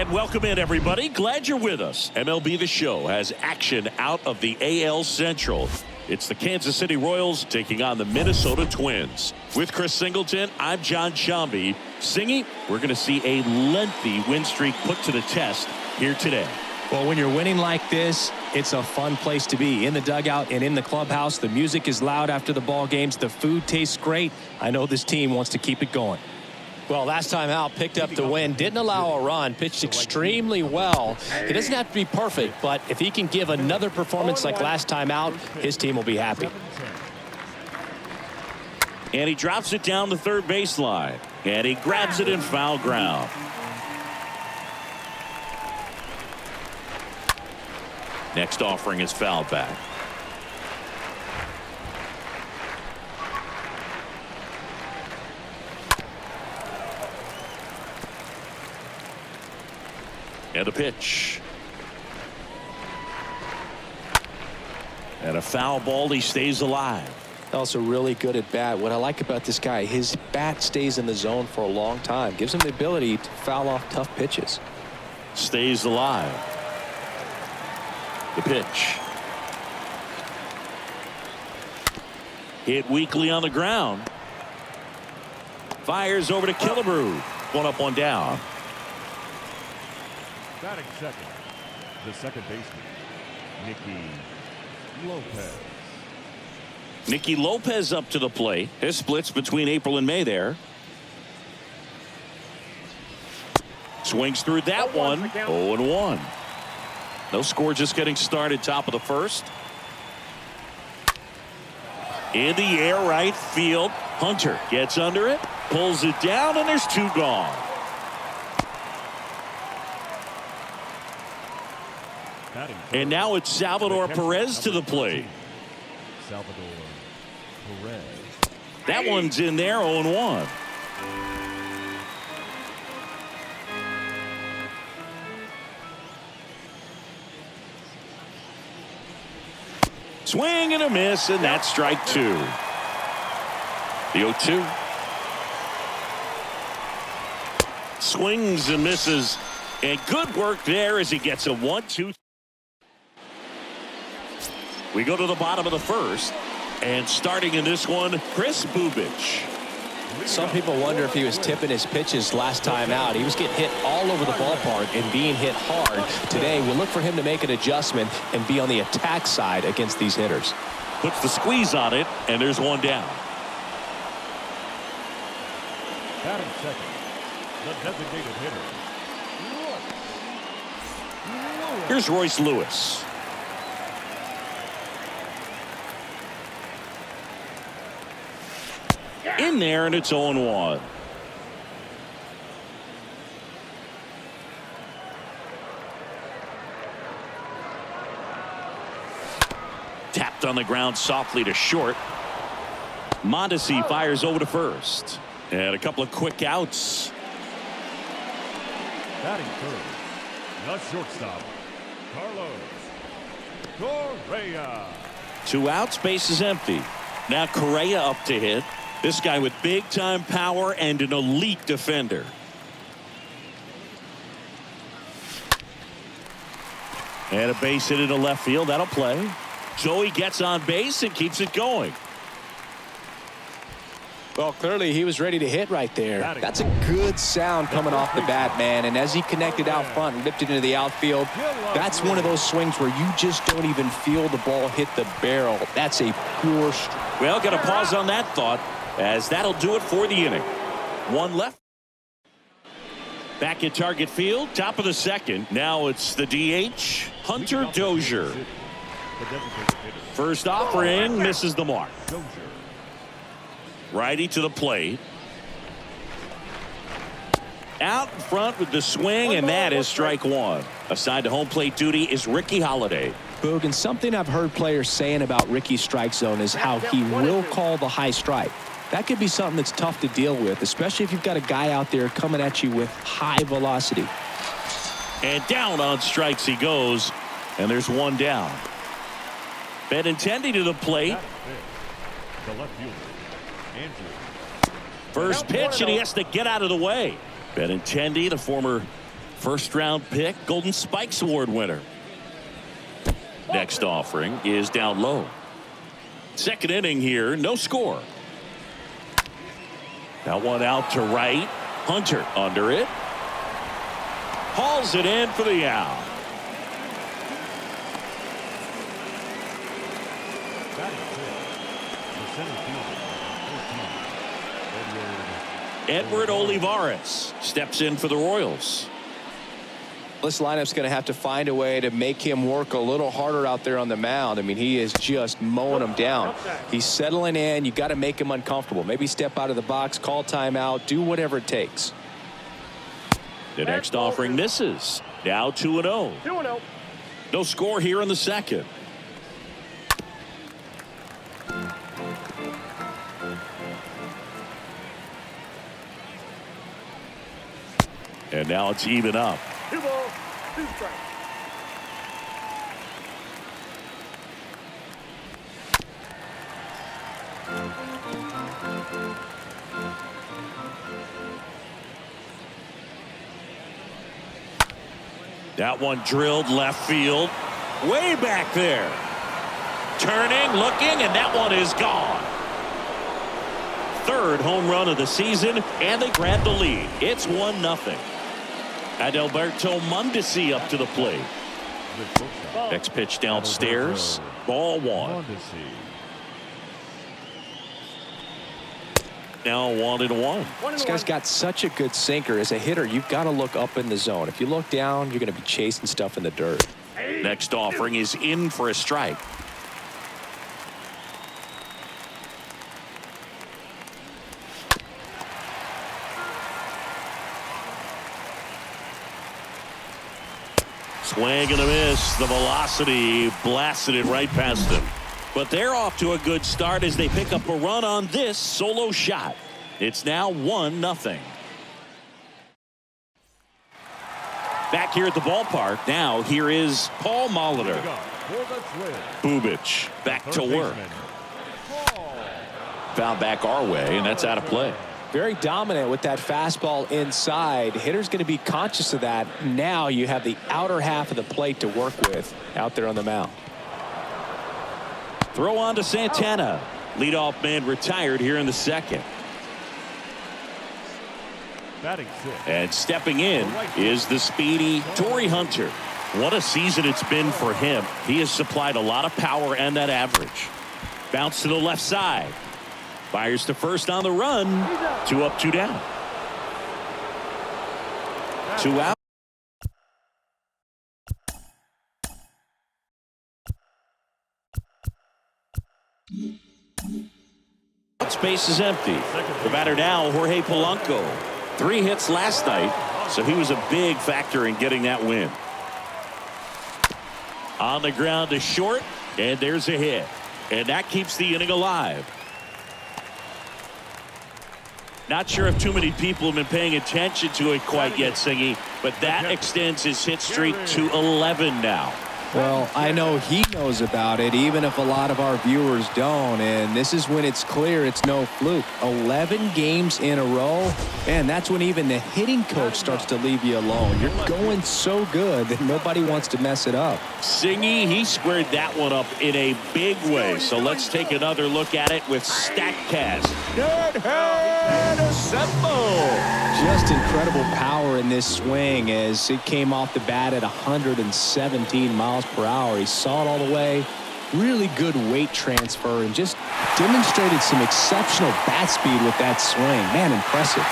And welcome in, everybody. Glad you're with us. MLB The Show has action out of the AL Central. It's the Kansas City Royals taking on the Minnesota Twins. With Chris Singleton, I'm John Shambi. Singy, we're going to see a lengthy win streak put to the test here today. Well, when you're winning like this, it's a fun place to be. In the dugout and in the clubhouse, the music is loud after the ball games. The food tastes great. I know this team wants to keep it going. Well, last time out, picked up the win, didn't allow a run, pitched extremely well. He doesn't have to be perfect, but if he can give another performance like last time out, his team will be happy. And he drops it down the third baseline. And he grabs it in foul ground. Next offering is foul back. And a pitch. And a foul ball. He stays alive. Also really good at bat. What I like about this guy, his bat stays in the zone for a long time. Gives him the ability to foul off tough pitches. Stays alive. The pitch. Hit weakly on the ground. Fires over to Killebrew. One up, one down. Batting second, the second baseman, Nicky Lopez. Nicky Lopez up to the plate. His splits between April and May there. Swings through that one. 0-1. No score, just getting started. Top of the first. In the air, right field. Hunter gets under it, pulls it down, and there's two gone. And now it's Salvador Perez to the plate. Salvador Perez. That one's in there, 0-1. Swing and a miss, and that's strike two. The 0-2. Swings and misses, and good work there as he gets a 1-2. We go to the bottom of the first, and starting in this one, Chris Bubich. Some people wonder if he was tipping his pitches last time out. He was getting hit all over the ballpark and being hit hard. Today, we look for him to make an adjustment and be on the attack side against these hitters. Puts the squeeze on it, and there's one down. Batting second, the designated hitter. Here's Royce Lewis. In there, and it's 0-1. Tapped on the ground softly to short. Mondesi fires over to first. And a couple of quick outs. Batting third, the shortstop, Carlos Correa. Two outs, base is empty. Now Correa up to hit. This guy with big-time power and an elite defender. And a base hit into left field. That'll play. Joey gets on base and keeps it going. Well, clearly he was ready to hit right there. That's a good sound coming off the bat, man. And as he connected out front and ripped it into the outfield, that's one of those swings where you just don't even feel the ball hit the barrel. That's a pure strike. Well, got to pause on that thought, as that'll do it for the inning. One left. Back at target field, top of the second. Now it's the DH, Hunter Dozier. First offering misses the mark. Righty to the plate. Out in front with the swing, and that is strike one. Assigned to home plate duty is Ricky Holiday. Boog, and something I've heard players saying about Ricky's strike zone is how he will call the high strike. That could be something that's tough to deal with, especially if you've got a guy out there coming at you with high velocity. And down on strikes he goes, and there's one down. Benintendi to the plate. The left fielder, Andrew. First pitch, and he has to get out of the way. Benintendi, the former First-round pick, Golden Spikes Award winner. Next offering is down low. Second inning here, no score. That one out to right. Hunter under it. Hauls it in for the out. Edward Olivares steps in for the Royals. This lineup's going to have to find a way to make him work a little harder out there on the mound. I mean, he is just mowing them down. He's settling in. You got to make him uncomfortable. Maybe step out of the box, call timeout, do whatever it takes. The next offering misses. Now 2-0. 2-0. No score here in the second. And now it's even up. 2 balls, 2 strikes. That one drilled left field. Way back there. Turning, looking, and that one is gone. Third home run of the season, and they grab the lead. It's 1-0. Adalberto Mondesi up to the plate. Next pitch downstairs. Ball 1. Now 1-1. This guy's got such a good sinker. As a hitter, you've got to look up in the zone. If you look down, you're going to be chasing stuff in the dirt. Next offering is in for a strike. Swing and a miss. The velocity blasted it right past him. But they're off to a good start as they pick up a run on this solo shot. It's now 1-0. Back here at the ballpark. Now here is Paul Molitor. Bubic back to work. Found back our way, and that's out of play. Very dominant with that fastball inside. Hitter's going to be conscious of that. Now you have the outer half of the plate to work with out there on the mound. Throw on to Santana. Leadoff man retired here in the second. And stepping in is the speedy Torrey Hunter. What a season it's been for him. He has supplied a lot of power and that average. Bounce to the left side. Fires to first on the run. 2 up, 2 down. 2 out. Space is empty. The batter now, Jorge Polanco. 3 hits last night, so he was a big factor in getting that win. On the ground to short, and there's a hit. And that keeps the inning alive. Not sure if too many people have been paying attention to it quite yet, Singy, but that extends his hit streak to 11 now. Well, I know he knows about it, even if a lot of our viewers don't. And this is when it's clear it's no fluke. 11 games in a row. And that's when even the hitting coach starts to leave you alone. You're going so good that nobody wants to mess it up. Singy, he squared that one up in a big way. So let's take another look at it with StatCast. Good head assemble. Just incredible power in this swing as it came off the bat at 117 miles per hour. He saw it all the way. Really good weight transfer and just demonstrated some exceptional bat speed with that swing. Man, impressive.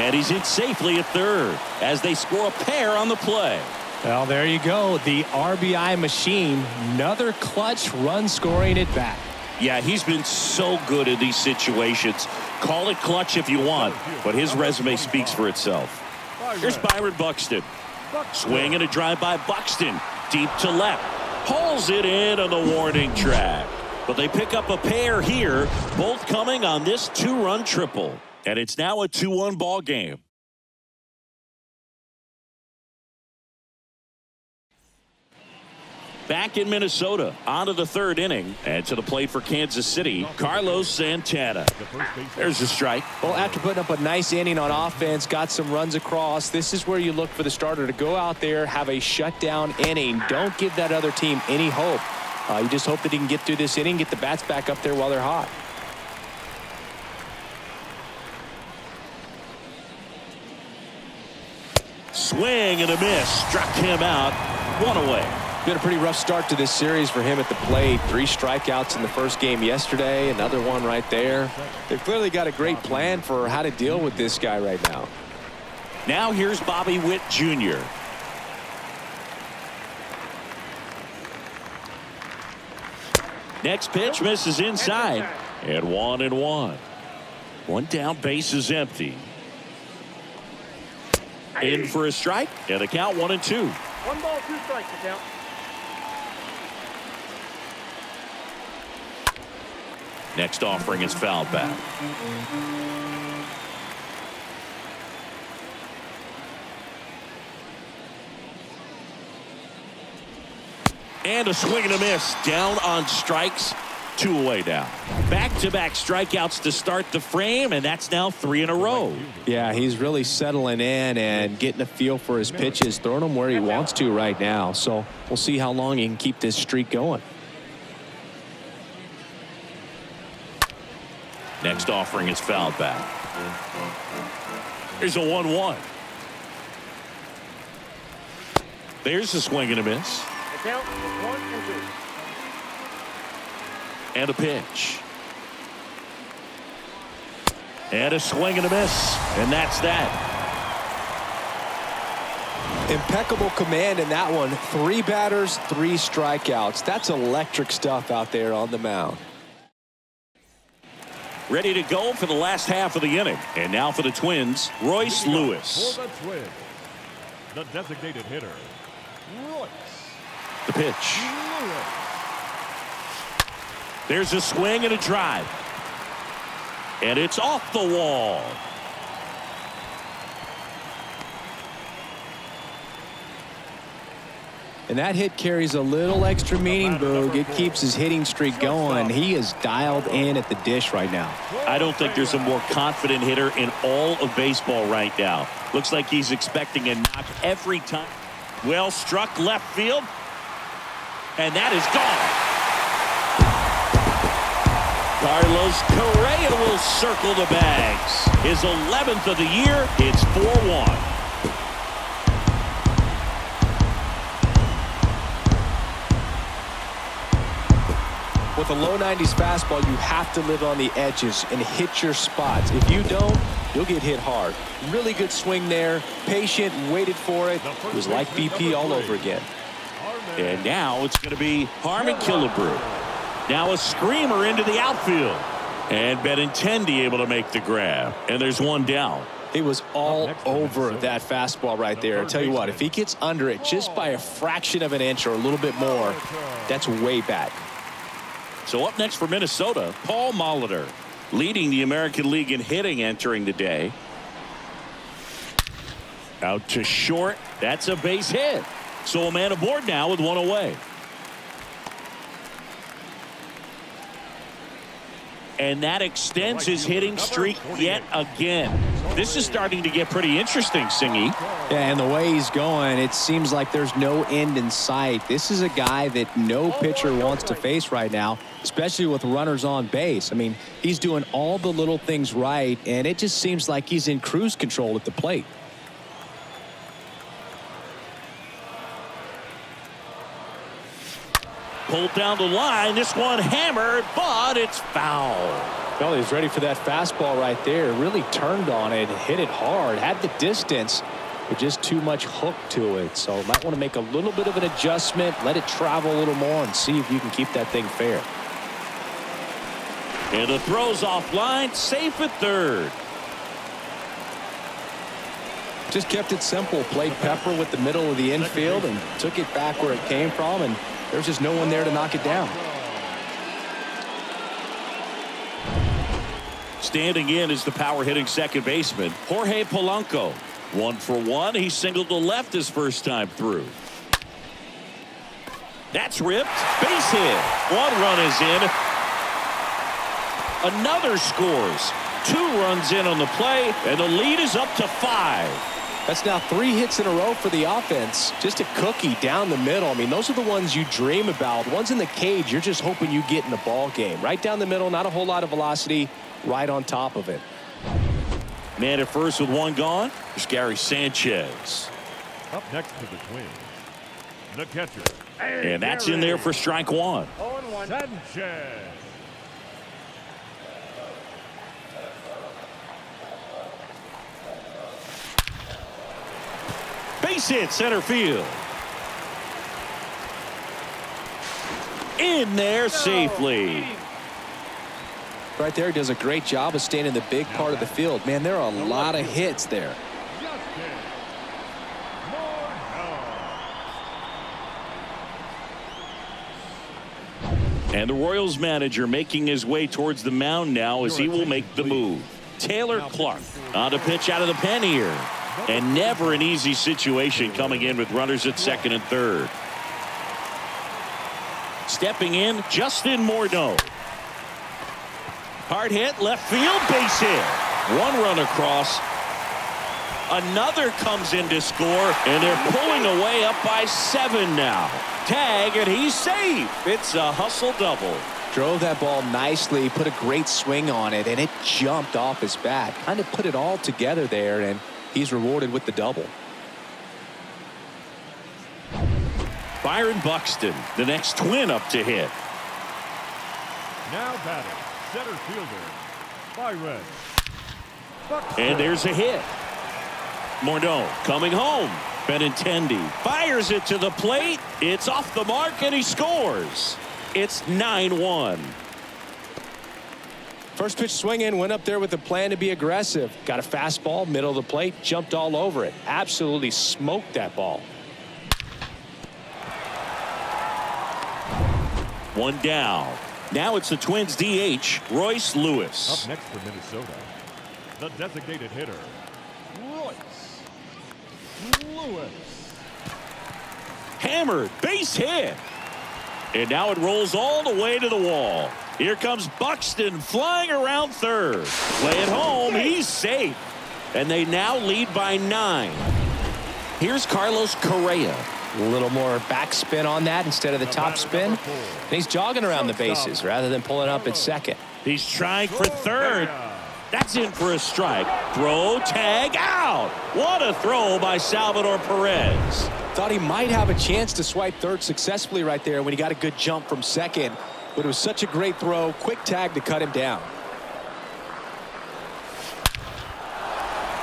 And he's hit safely at third as they score a pair on the play. Well, there you go. The RBI machine. Another clutch run scoring at bat. Yeah, he's been so good in these situations. Call it clutch if you want, but his resume speaks for itself. Here's Byron Buxton. Swing and a drive by Buxton. Deep to left. Pulls it in on the warning track. But they pick up a pair here, both coming on this 2-run triple. And it's now a 2-1 ball game. Back in Minnesota, on to the third inning, and to the plate for Kansas City, Carlos Santana. There's a strike. Well, after putting up a nice inning on offense, got some runs across, this is where you look for the starter to go out there, have a shutdown inning. Don't give that other team any hope. You just hope that he can get through this inning, get the bats back up there while they're hot. Swing and a miss. Struck him out. One away. Been a pretty rough start to this series for him at the plate. 3 strikeouts in the first game yesterday. Another one right there. They've clearly got a great plan for how to deal with this guy right now. Now here's Bobby Witt Jr. Next pitch misses inside. And 1-1. One down, base is empty. In for a strike, and the count 1-2. 1 ball, 2 strikes to count. Next offering is fouled back. And a swing and a miss. Down on strikes. 2 away now. Back-to-back strikeouts to start the frame, and that's now 3 in a row. Yeah, he's really settling in and getting a feel for his pitches, throwing them where he wants to right now. So we'll see how long he can keep this streak going. Next offering is fouled back. Here's a 1-1. There's a swing and a miss. The count is 1 and 2. And a pitch. And a swing and a miss. And that's that. Impeccable command in that one. 3 batters, 3 strikeouts. That's electric stuff out there on the mound. Ready to go for the last half of the inning. And now for the Twins, Royce Lewis. For the Twins, the designated hitter, Royce The pitch. Lewis. There's a swing and a drive. And it's off the wall. And that hit carries a little extra meaning, Boog. It keeps his hitting streak going. He is dialed in at the dish right now. I don't think there's a more confident hitter in all of baseball right now. Looks like he's expecting a knock every time. Well struck left field. And that is gone. Carlos Correa will circle the bags. His 11th of the year. It's 4-1. With a low 90s fastball, you have to live on the edges and hit your spots. If you don't, you'll get hit hard. Really good swing there. Patient, waited for it. It was like BP all over again. And now it's going to be Harmon Killebrew. Now a screamer into the outfield. And Benintendi able to make the grab. And there's one down. He was all over that fastball right there. I tell you what, if he gets under it just by a fraction of an inch or a little bit more, that's way back. So up next for Minnesota, Paul Molitor, leading the American League in hitting entering the day. Out to short. That's a base hit. So a man aboard now with 1 away. And that extends his hitting streak yet again. This is starting to get pretty interesting, Singy. Yeah, and the way he's going, it seems like there's no end in sight. This is a guy that no pitcher wants to face right now, especially with runners on base. I mean, he's doing all the little things right, and it just seems like he's in cruise control at the plate. Pulled down the line. This one hammered, but it's foul. Well, he's ready for that fastball right there. Really turned on it, hit it hard, had the distance, but just too much hook to it. So might want to make a little bit of an adjustment, let it travel a little more, and see if you can keep that thing fair. And the throw's offline, safe at third. Just kept it simple. Played pepper with the middle of the infield and took it back where it came from, and there's just no one there to knock it down. Standing in is the power hitting second baseman, Jorge Polanco. 1 for 1. He singled to left his first time through. That's ripped. Base hit. One run is in. Another scores. 2 runs in on the play, and the lead is up to 5. That's now 3 hits in a row for the offense. Just a cookie down the middle. I mean, those are the ones you dream about. Ones in the cage, you're just hoping you get in the ball game. Right down the middle, not a whole lot of velocity, right on top of it. Man at first with 1 gone. There's Gary Sanchez. Up next to the Twins, the catcher. And that's in there for strike 1. 0-1. Sanchez. Base hit center field. In there safely. Right there, does a great job of staying in the big part of the field. Man, there are a lot of hits there. And the Royals manager making his way towards the mound now as he will make the move. Taylor Clark on to pitch out of the pen here. And never an easy situation coming in with runners at second and third. Stepping in, Justin Morneau. Hard hit, left field, base hit. 1 run across. Another comes in to score, and they're pulling away up by 7 now. Tag, and he's safe. It's a hustle double. Drove that ball nicely, put a great swing on it, and it jumped off his bat. Kind of put it all together there, and he's rewarded with the double. Byron Buxton, the next Twin up to hit. Now batting, center fielder, Byron Buxton. And there's a hit. Morneau coming home. Benintendi fires it to the plate. It's off the mark, and he scores. It's 9-1. First pitch swinging, went up there with a plan to be aggressive. Got a fastball, middle of the plate, jumped all over it. Absolutely smoked that ball. 1 down. Now it's the Twins DH, Royce Lewis. Up next for Minnesota, the designated hitter, Royce Lewis. Hammered, base hit. And now it rolls all the way to the wall. Here comes Buxton flying around third. Play it home, he's safe. And they now lead by 9. Here's Carlos Correa. A little more backspin on that instead of the top spin. And he's jogging around the bases rather than pulling up at second. He's trying for third. That's in for a strike. Throw, tag, out. What a throw by Salvador Perez. Thought he might have a chance to swipe third successfully right there when he got a good jump from second. But it was such a great throw. Quick tag to cut him down.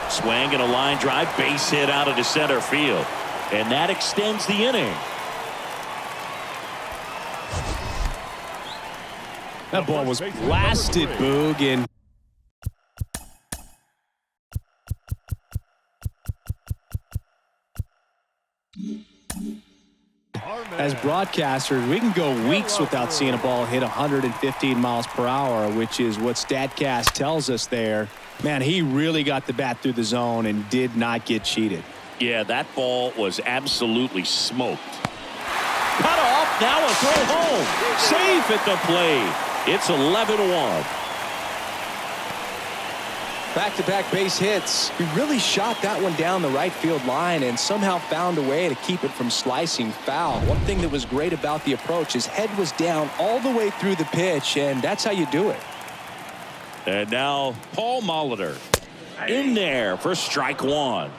Swing and a line drive, base hit out into center field. And that extends the inning. That ball was blasted, Boog, and as broadcasters, we can go weeks without seeing a ball hit 115 miles per hour, which is what StatCast tells us there. Man, he really got the bat through the zone and did not get cheated. Yeah, that ball was absolutely smoked. Cut off, now a throw home. Safe at the plate. It's 11-1. Back-to-back base hits. He really shot that one down the right field line and somehow found a way to keep it from slicing foul. One thing that was great about the approach, his head was down all the way through the pitch, and that's how you do it. And now Paul Molitor in there for strike 1.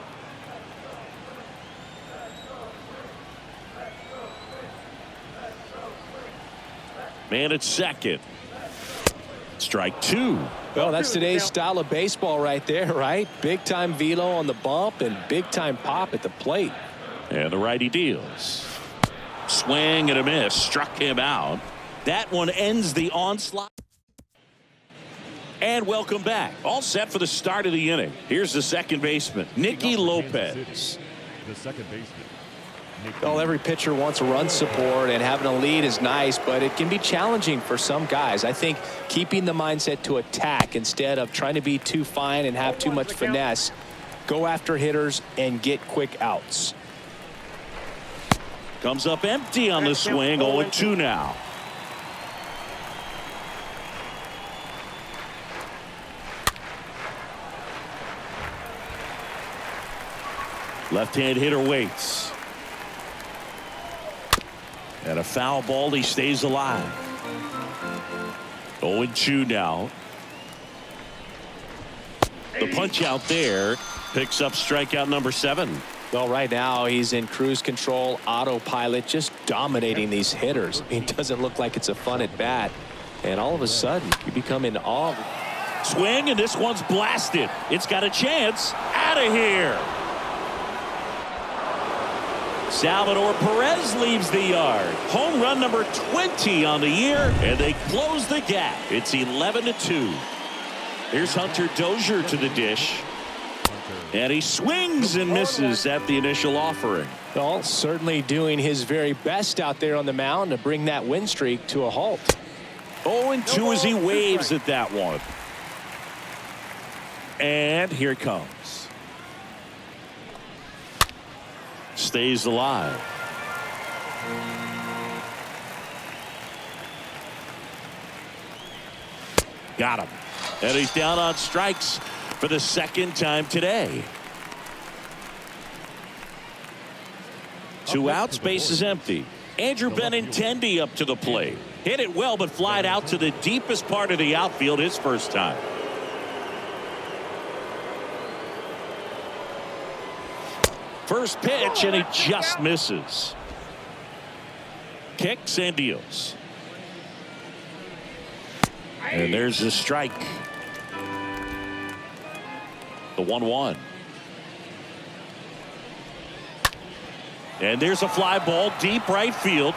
Man at second. Strike 2. Well, that's today's style of baseball right there, right? Big time velo on the bump and big time pop at the plate. And the righty deals. Swing and a miss. Struck him out. That one ends the onslaught. And welcome back. All set for the start of the inning. Here's the second baseman, Nicky Lopez. The second baseman. Well, every pitcher wants a run support, and having a lead is nice, but it can be challenging for some guys. I think keeping the mindset to attack instead of trying to be too fine and have too much finesse, go after hitters and get quick outs. Comes up empty on the swing. 0-2 now. Left-hand hitter waits. And a foul ball. He stays alive. 0-2 now. The punch out there picks up strikeout number 7. Well, right now he's in cruise control, autopilot, just dominating these hitters. It doesn't look like it's a fun at bat. And all of a sudden, you become in awe. Swing, and this one's blasted. It's got a chance. Out of here. Salvador Perez leaves the yard. Home run number 20 on the year, and they close the gap. It's 11-2. Here's Hunter Dozier to the dish. And he swings and misses at the initial offering. Well, certainly doing his very best out there on the mound to bring that win streak to a halt. 0-2 as he waves at that one. And here it comes. Stays alive. Got him. And he's down on strikes for the second time today. 2 outs, base is empty. Andrew Benintendi up to the plate. Hit it well, but flied out to the deepest part of the outfield his first time. First pitch, and he just misses. Kicks and deals. And there's the strike. The 1-1. And there's a fly ball deep right field.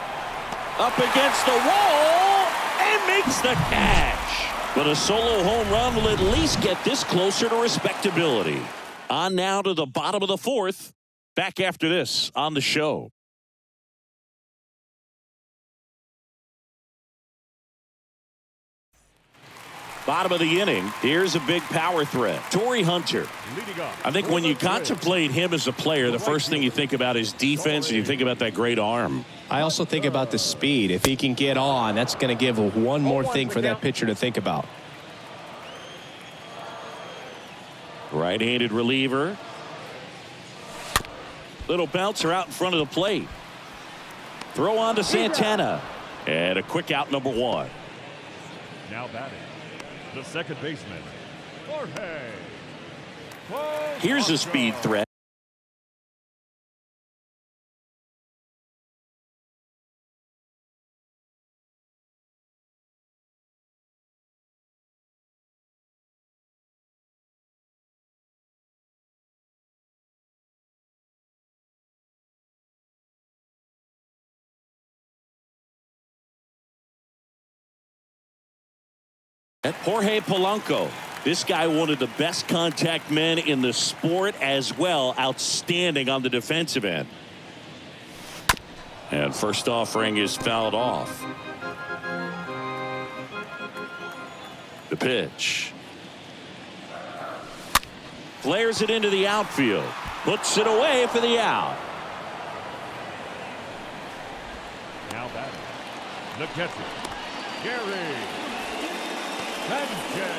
Up against the wall and makes the catch. But a solo home run will at least get this closer to respectability. On now to the bottom of the 4th. Back after this on the show. Bottom of the inning. Here's a big power threat. Torrey Hunter. I think when you contemplate him as a player, the first thing you think about is defense, and you think about that great arm. I also think about the speed. If he can get on, that's going to give one more thing for that pitcher to think about. Right-handed reliever. Little bouncer out in front of the plate. Throw on to Santana. And a quick out, number 1. Now batting, the second baseman, Jorge. Here's a speed threat. Jorge Polanco. This guy, one of the best contact men in the sport as well. Outstanding on the defensive end. And first offering is fouled off. The pitch. Flares it into the outfield. Puts it away for the out. Now batting, the catcher, Gary Sanchez.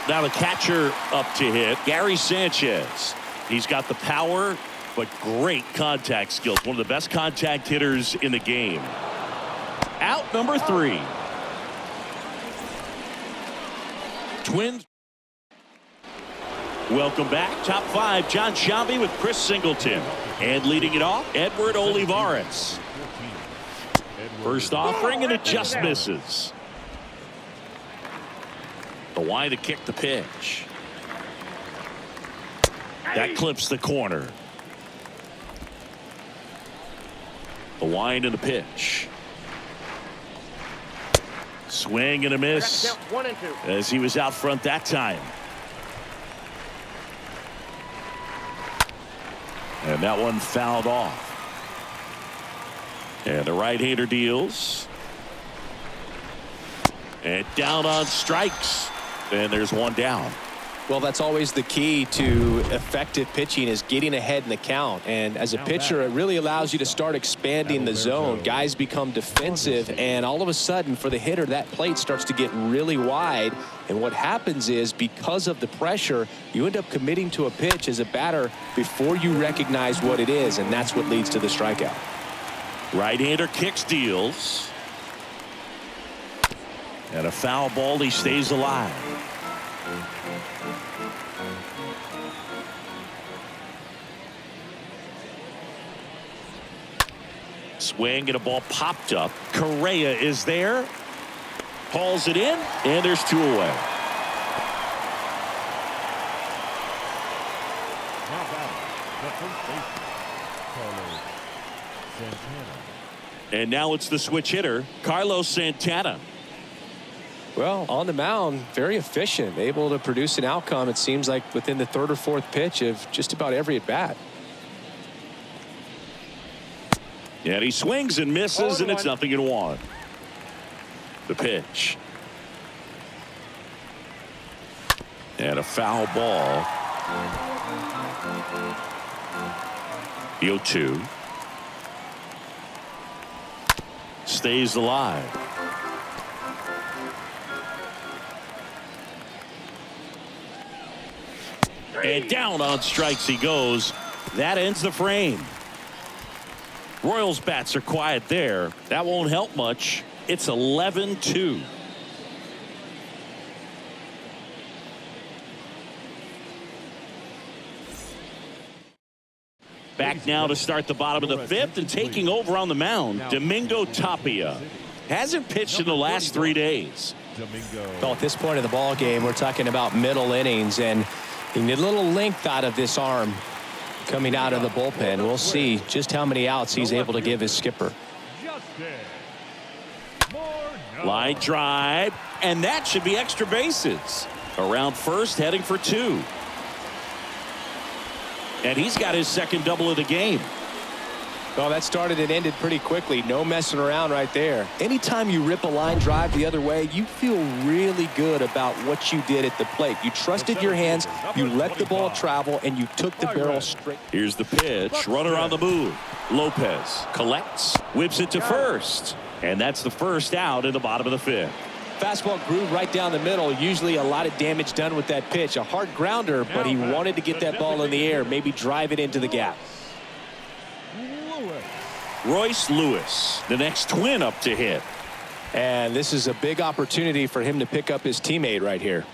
Now the catcher up to hit, Gary Sanchez. He's got the power, but great contact skills. One of the best contact hitters in the game. Out number 3. Twins. Welcome back. Top 5, John Sciambi with Chris Singleton. And leading it off, Edward Olivares. First offering, and it just misses. The wide to kick the pitch. That clips the corner. The wind and the pitch. Swing and a miss. 1-2. As he was out front that time. And that one fouled off. And the right-hander deals. And down on strikes. And there's one down. Well, that's always the key to effective pitching, is getting ahead in the count. And as a pitcher, it really allows you to start expanding the zone. Guys become defensive, and all of a sudden, for the hitter, that plate starts to get really wide. And what happens is, because of the pressure, you end up committing to a pitch as a batter before you recognize what it is, and that's what leads to the strikeout. Right-hander kicks, deals. And a foul ball. He stays alive. Swing and a ball popped up. Correa is there. Hauls it in, and there's 2 away. Now batting, the first baseman, Carlos Santana. And now it's the switch hitter, Carlos Santana. Well, on the mound, very efficient, able to produce an outcome, it seems like, within the 3rd or 4th pitch of just about every at-bat. And he swings and misses, and it's 0-1. The pitch. And a foul ball. The 0-2. Stays alive. And down on strikes he goes. That ends the frame. Royals bats are quiet there. That won't help much. It's 11-2. Back now to start the bottom of the 5th, and taking over on the mound, Domingo Tapia. Hasn't pitched in the last 3 days. Well, at this point of the ball game, we're talking about middle innings, and you need a little length out of this arm coming out of the bullpen. We'll see just how many outs he's able to give his skipper. Line drive, and that should be extra bases. Around first, heading for 2. And he's got his 2nd double of the game. Well, that started and ended pretty quickly. No messing around right there. Anytime you rip a line drive the other way, you feel really good about what you did at the plate. You trusted your hands, you let the ball travel, and you took the barrel straight. Here's the pitch. Runner on the move. Lopez collects, whips it to first. And that's the first out in the bottom of the 5th. Fastball groove right down the middle. Usually a lot of damage done with that pitch. A hard grounder, but he wanted to get that ball in the air, maybe drive it into the gap. Royce Lewis, the next Twin up to hit. And this is a big opportunity for him to pick up his teammate right here.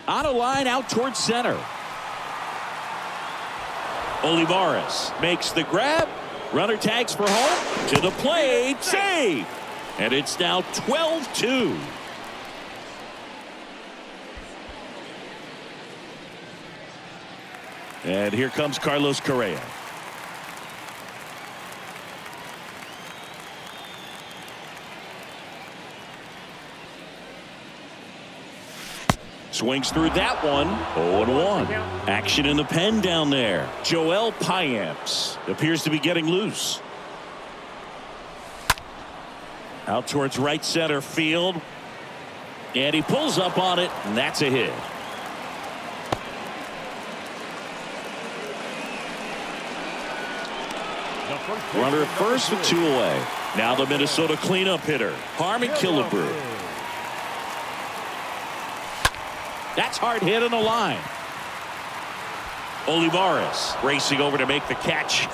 On a line out towards center. Olivares makes the grab. Runner tags for home. To the plate. Save. And it's now 12-2. And here comes Carlos Correa. Swings through that one. 0-1. Action in the pen down there. Joel Payamps appears to be getting loose. Out towards right center field. And he pulls up on it, and that's a hit. Runner at first with 2 away. Now the Minnesota cleanup hitter, Harmon Killebrew. That's hard hit on the line. Olivares racing over to make the catch.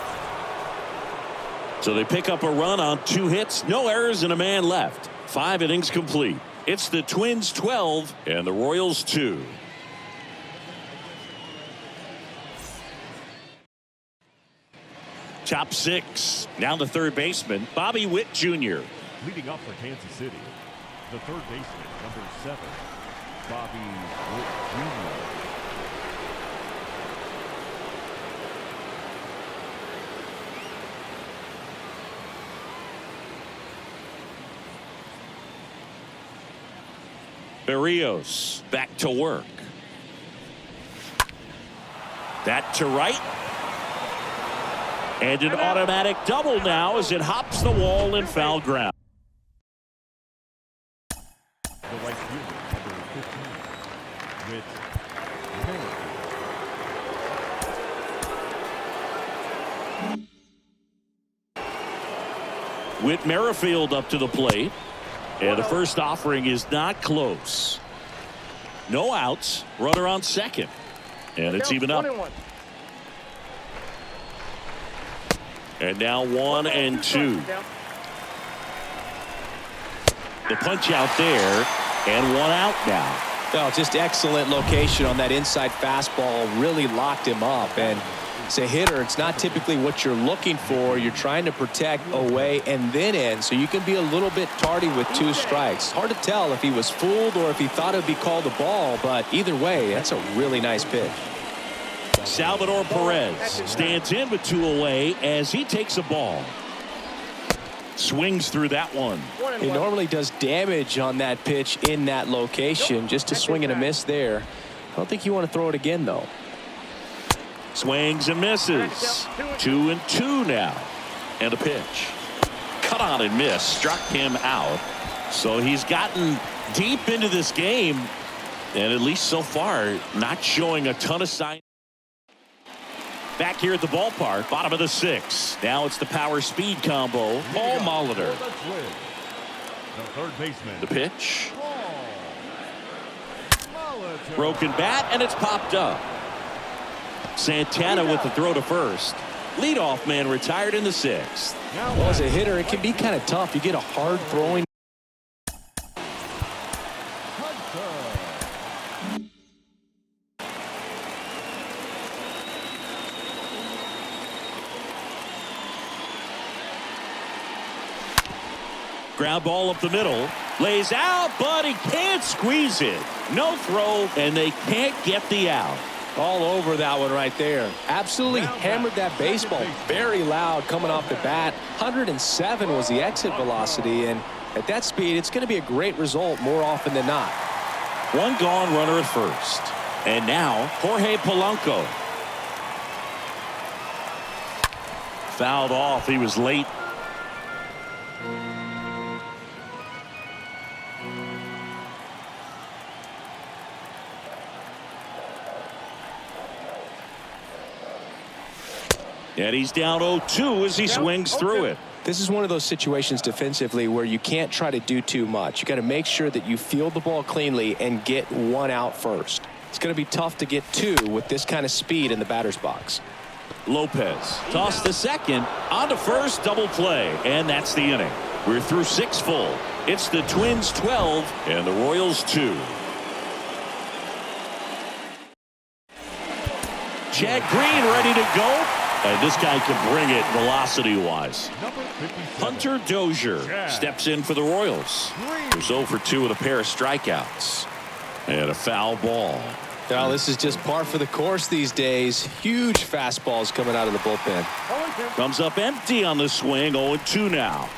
So they pick up a run on 2 hits, no errors, and a man left. 5 innings complete. It's the Twins 12 and the Royals 2. Top 6. Now the third baseman, Bobby Witt Jr. Leading up for Kansas City, the third baseman, number 7, Bobby Witt Jr. Berrios back to work. That to right. And an automatic double now as it hops the wall in foul ground. The right fielder, number 15, with Whit Merrifield up to the plate. And the first offering is not close. No outs. Runner on second. And it's even up. And now 1-2. The punch out there. And one out now. Oh, just excellent location on that inside fastball. Really locked him up. And as a hitter, it's not typically what you're looking for. You're trying to protect away and then in, so you can be a little bit tardy with 2 strikes. Hard to tell if he was fooled or if he thought it would be called a ball, but either way, that's a really nice pitch. Salvador Perez stands in with 2 away as he takes a ball. Swings through that one. He normally does damage on that pitch in that location. Just a swing and a miss there. I don't think you want to throw it again, though. Swings and misses. 2-2 now. And a pitch. Cut on and miss. Struck him out. So he's gotten deep into this game. And at least so far, not showing a ton of signs. Back here at the ballpark, bottom of the 6th. Now it's the power speed combo. Paul Molitor. the third baseman. The pitch. Broken bat, and it's popped up. Santana with the throw to first. Leadoff man retired in the 6th. Well, as a hitter, it can be kind of tough. You get a hard throwing. Ground ball up the middle. Lays out, but he can't squeeze it. No throw, and they can't get the out. All over that one right there. Absolutely hammered that baseball. Very loud coming off the bat. 107 was the exit velocity, and at that speed, it's going to be a great result more often than not. One gone runner at first. And now, Jorge Polanco. Fouled off. He was late. And he's down 0-2 as he swings through it. This is one of those situations defensively where you can't try to do too much. You got to make sure that you field the ball cleanly and get one out first. It's going to be tough to get two with this kind of speed in the batter's box. Lopez tossed to second, on to first, double play, and that's the inning. We're through 6 full. It's the Twins 12 and the Royals 2. Chad Green ready to go. And this guy can bring it velocity-wise. Hunter Dozier steps in for the Royals. He's 0 for 2 with a pair of strikeouts. And a foul ball. Now, this is just par for the course these days. Huge fastballs coming out of the bullpen. Comes up empty on the swing. 0-2 now.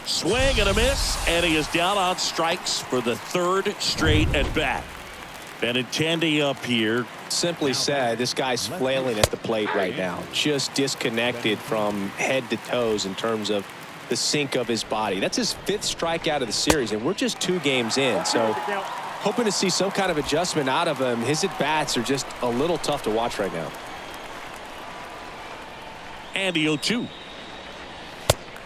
Swing and a miss. And he is down on strikes for the 3rd straight at bat. Benintendi up here. Simply said, this guy's flailing at the plate right now. Just disconnected from head to toes in terms of the sink of his body. That's his 5th strikeout of the series, and we're just 2 games in. So hoping to see some kind of adjustment out of him. His at-bats are just a little tough to watch right now. And the 0-2.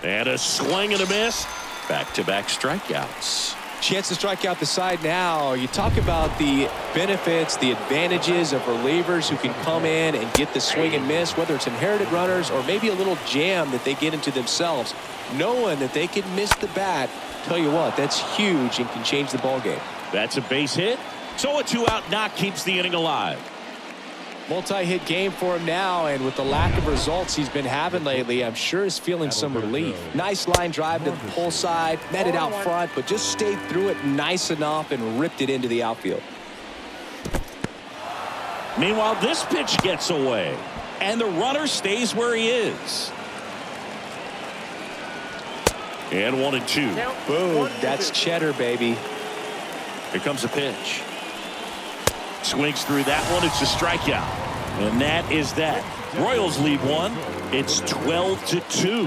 And a swing and a miss. Back-to-back strikeouts. Chance to strike out the side now. You talk about the benefits, the advantages of relievers who can come in and get the swing and miss, whether it's inherited runners or maybe a little jam that they get into themselves. Knowing that they can miss the bat, tell you what, that's huge and can change the ball game. That's a base hit. So a 2-out knock keeps the inning alive. Multi-hit game for him now, and with the lack of results he's been having lately, I'm sure he's feeling some relief. Nice line drive to the pull side, met it out front, but just stayed through it nice enough and ripped it into the outfield. Meanwhile, this pitch gets away, and the runner stays where he is. And 1-2. Boom, that's cheddar, baby. Here comes a pitch. Swings through that one. It's a strikeout. And that is that. Royals lead one. It's 12-2.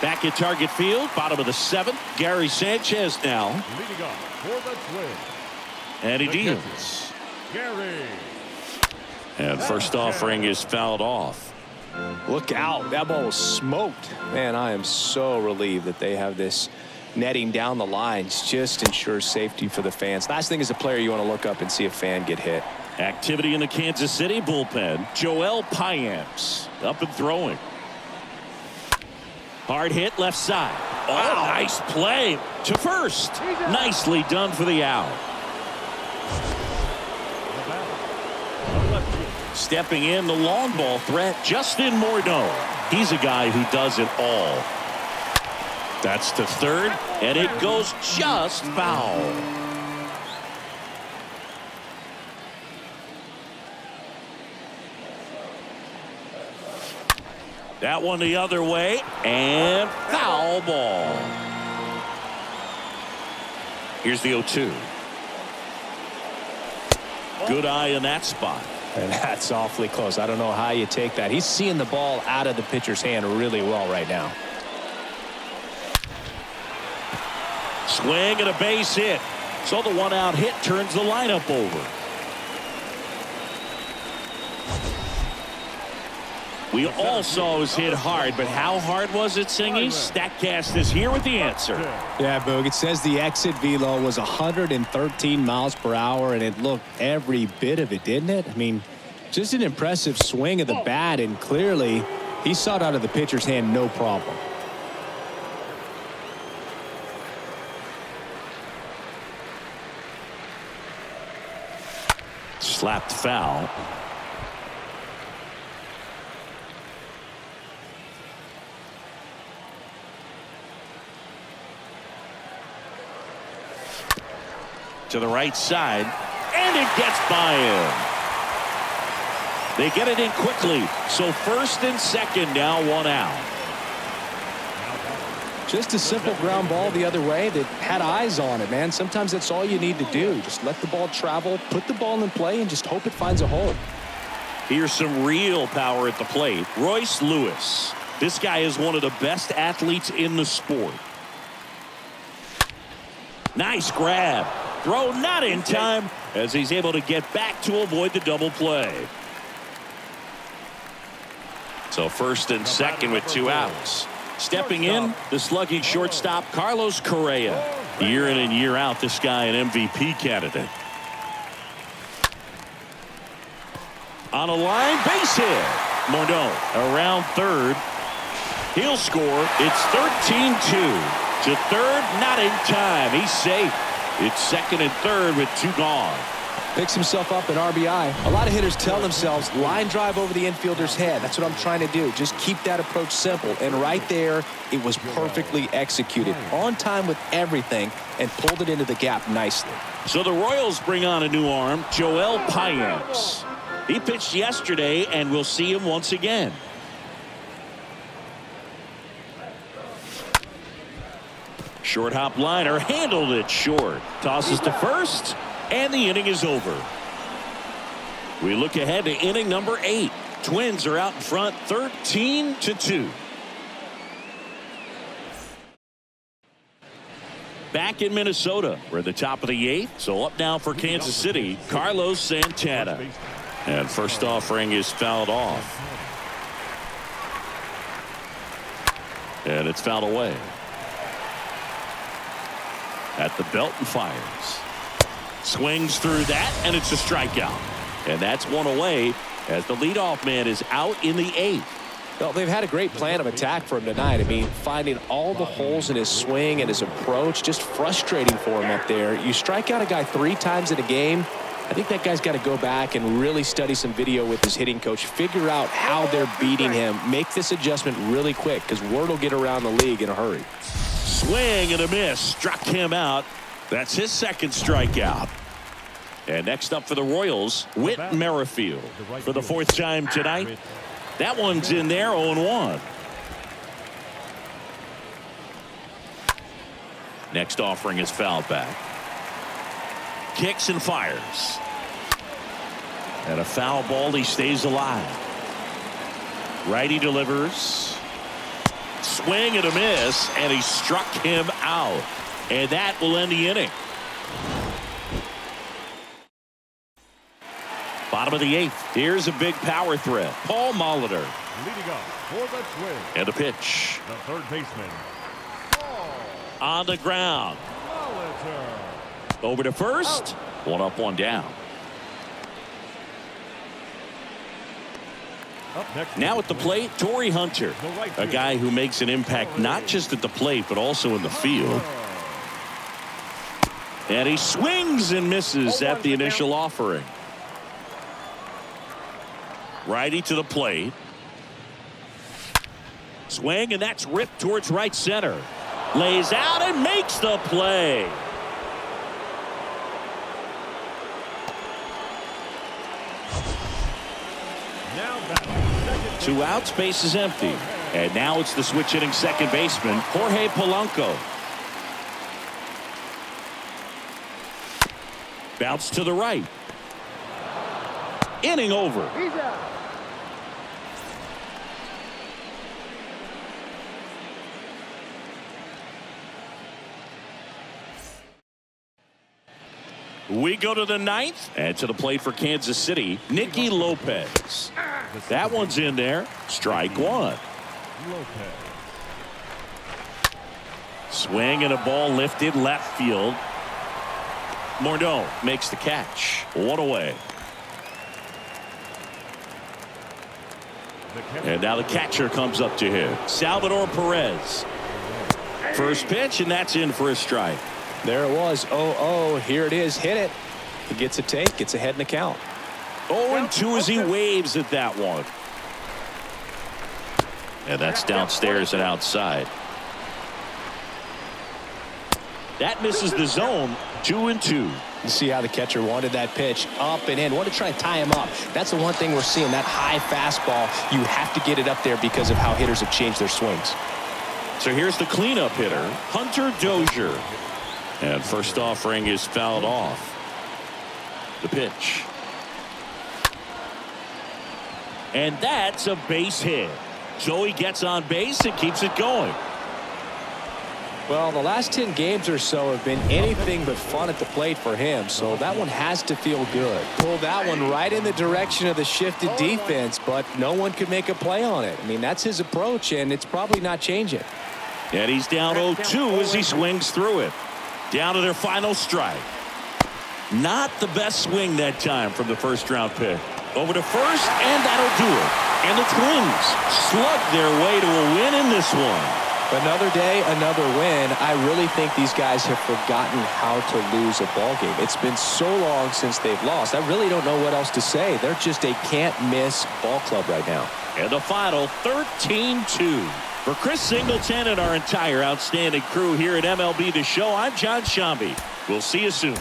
Back at Target Field, bottom of the seventh. Gary Sanchez now. Leading off for the Twins. And he deals. Gary. And first offering is fouled off. Look out. That ball was smoked. Man, I am so relieved that they have this netting down the lines. Just ensures safety for the fans. Last thing as a player, you want to look up and see a fan get hit. Activity in the Kansas City bullpen. Joel Payamps up and throwing. Hard hit left side. Oh, nice play to first. Nicely done for the out. Stepping in, the long ball threat, Justin Morneau. He's a guy who does it all. That's to third, and it goes just foul. That one the other way, and foul ball. Here's the 0-2. Good eye in that spot. And that's awfully close. I don't know how you take that. He's seeing the ball out of the pitcher's hand really well right now. Swing and a base hit. So the one out hit turns the lineup over. We all saw it was hit hard, but how hard was it, Singy? StatCast is here with the answer. Yeah, Boog, it says the exit velo was 113 miles per hour, and it looked every bit of it, didn't it? I mean, just an impressive swing of the bat, and clearly he saw it out of the pitcher's hand no problem. Slapped foul. To the right side, and it gets by him. They get it in quickly, so first and second now, one out. Just a simple ground ball the other way that had eyes on it, man. Sometimes that's all you need to do. Just let the ball travel, put the ball in play, and just hope it finds a hole. Here's some real power at the plate. Royce Lewis. This guy is one of the best athletes in the sport. Nice grab. Throw not in time as he's able to get back to avoid the double play. So first and second with two outs. Stepping in, the slugging shortstop Carlos Correa. Year in and year out, this guy an MVP candidate. On a line, base hit. Morneau around third. He'll score. It's 13-2. To third, not in time. He's safe. It's second and third with two gone. Picks himself up an RBI. A lot of hitters tell themselves line drive over the infielder's head. That's what I'm trying to do. Just keep that approach simple. And right there, it was perfectly executed. On time with everything and pulled it into the gap nicely. So the Royals bring on a new arm, Joel Payamps. He pitched yesterday, and we'll see him once again. Short hop liner handled it short. Tosses to first, and the inning is over. We look ahead to inning number 8. Twins are out in front 13-2. Back in Minnesota, we're at the top of the 8th. So up now for Kansas City, Carlos Santana. And first offering is fouled off. And it's fouled away. At the belt and fires. Swings through that, and it's a strikeout. And that's one away as the leadoff man is out in the 8th. Well, they've had a great plan of attack for him tonight. I mean, finding all the holes in his swing and his approach, just frustrating for him up there. You strike out a guy 3 times in a game, I think that guy's got to go back and really study some video with his hitting coach, figure out how they're beating him, make this adjustment really quick because word will get around the league in a hurry. Swing and a miss. Struck him out. That's his second strikeout. And next up for the Royals, Whit Merrifield. For the 4th time tonight. That one's in there, 0-1. Next offering is fouled back. kicks and fires. And a foul ball. He stays alive. Righty delivers. Swing and a miss, and he struck him out. And that will end the inning. Bottom of the 8th. Here's a big power threat. Paul Molitor. Leading up for the Twins, And a pitch. the third baseman, On the ground. Molitor. Over to first. One up, one down. Up next Now at the plate, Torrey Hunter. A guy who makes an impact not just at the plate, but also in the field. And he swings and misses at the initial offering. Righty to the plate. Swing, and that's ripped towards right center. Lays out and makes the play. Now batting, 2 outs, base is empty. And now it's the switch hitting second baseman, Jorge Polanco. Bounce to the right. Inning over. He's out. We go to the 9th, and to the plate for Kansas City, Nicky Lopez. That one's in there. Strike one. Lopez. Swing and a ball lifted left field. Morneau makes the catch. One away. And now the catcher comes up to him. Salvador Perez. First pitch, and that's in for a strike. There it was. 0-0. Here it is. Hit it. He gets a take. Gets ahead in the count. 0-2 as he waves at that one. And that's downstairs and outside. That misses the zone. 2-2. You see how the catcher wanted that pitch up and in. Wanted to try and tie him up. That's the one thing we're seeing. That high fastball. You have to get it up there because of how hitters have changed their swings. So here's the cleanup hitter, Hunter Dozier. And first offering is fouled off. The pitch. And that's a base hit. So he gets on base and keeps it going. Well, the last 10 games or so have been anything but fun at the plate for him, so that one has to feel good. Pulled that one right in the direction of the shifted defense, but no one could make a play on it. I mean, that's his approach, and it's probably not changing. And he's down 0-2 as he swings through it. Down to their final strike. Not the best swing that time from the first-round pick. Over to first, and that'll do it. And the Twins slug their way to a win in this one. Another day, another win. I really think these guys have forgotten how to lose a ball game. It's been so long since they've lost. I really don't know what else to say. They're just a can't-miss ball club right now. And the final 13-2. For Chris Singleton and our entire outstanding crew here at MLB The Show, I'm John Shambi. We'll see you soon.